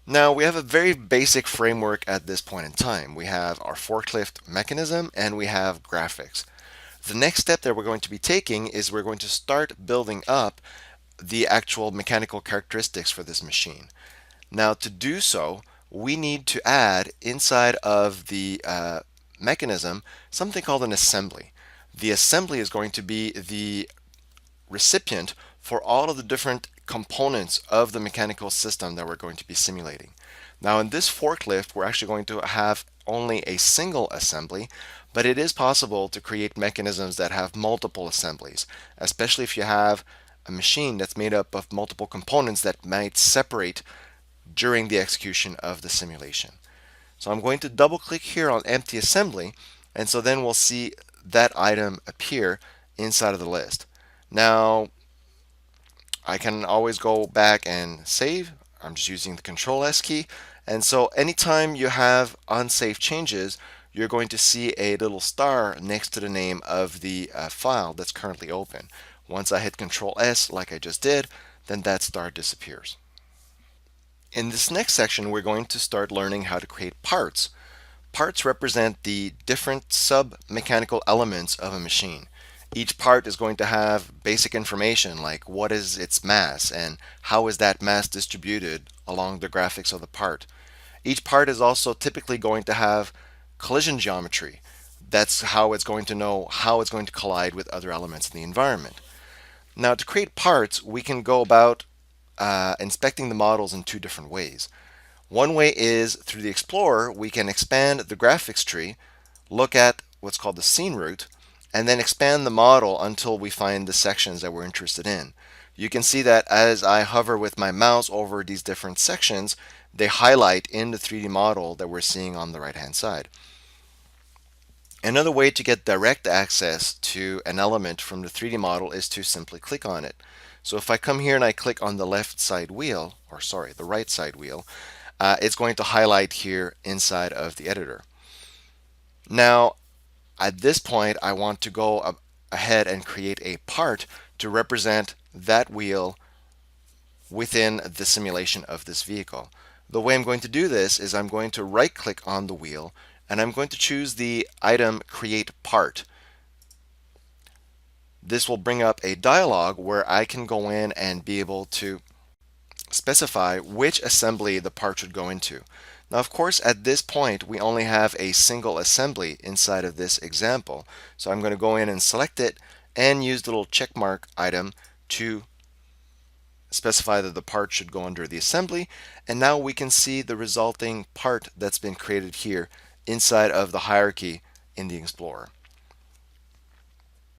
Now we have a very basic framework at this point in time. We have our forklift mechanism and we have graphics. The next step that we're going to be taking is we're going to start building up the actual mechanical characteristics for this machine. Now to do so, we need to add inside of the mechanism something called an assembly. The assembly is going to be the recipient for all of the different components of the mechanical system that we're going to be simulating. Now in this forklift, we're actually going to have only a single assembly, but it is possible to create mechanisms that have multiple assemblies, especially if you have a machine that's made up of multiple components that might separate during the execution of the simulation. So I'm going to double click here on empty assembly, and so then we'll see that item appear inside of the list. Now I can always go back and save. I'm just using the Control S key. And so anytime you have unsafe changes, you're going to see a little star next to the name of the file that's currently open. Once I hit Control S like I just did, then that star disappears. In this next section, we're going to start learning how to create parts. Parts represent the different sub-mechanical elements of a machine. Each part is going to have basic information like what is its mass and how is that mass distributed along the graphics of the part. Each part is also typically going to have collision geometry. That's how it's going to know how it's going to collide with other elements in the environment. Now to create parts, we can go about inspecting the models in two different ways. One way is through the Explorer, we can expand the graphics tree, look at what's called the scene root, and then expand the model until we find the sections that we're interested in. You can see that as I hover with my mouse over these different sections, they highlight in the 3D model that we're seeing on the right hand side. Another way to get direct access to an element from the 3D model is to simply click on it. So if I come here and I click on the left side wheel, or sorry, the right side wheel, it's going to highlight here inside of the editor. Now, at this point, I want to go ahead and create a part to represent that wheel within the simulation of this vehicle. The way I'm going to do this is I'm going to right click on the wheel and I'm going to choose the item create part. This will bring up a dialog where I can go in and be able to specify which assembly the part should go into. Now, of course, at this point, we only have a single assembly inside of this example. So I'm going to go in and select it and use the little check mark item to specify that the part should go under the assembly. And now we can see the resulting part that's been created here inside of the hierarchy in the Explorer.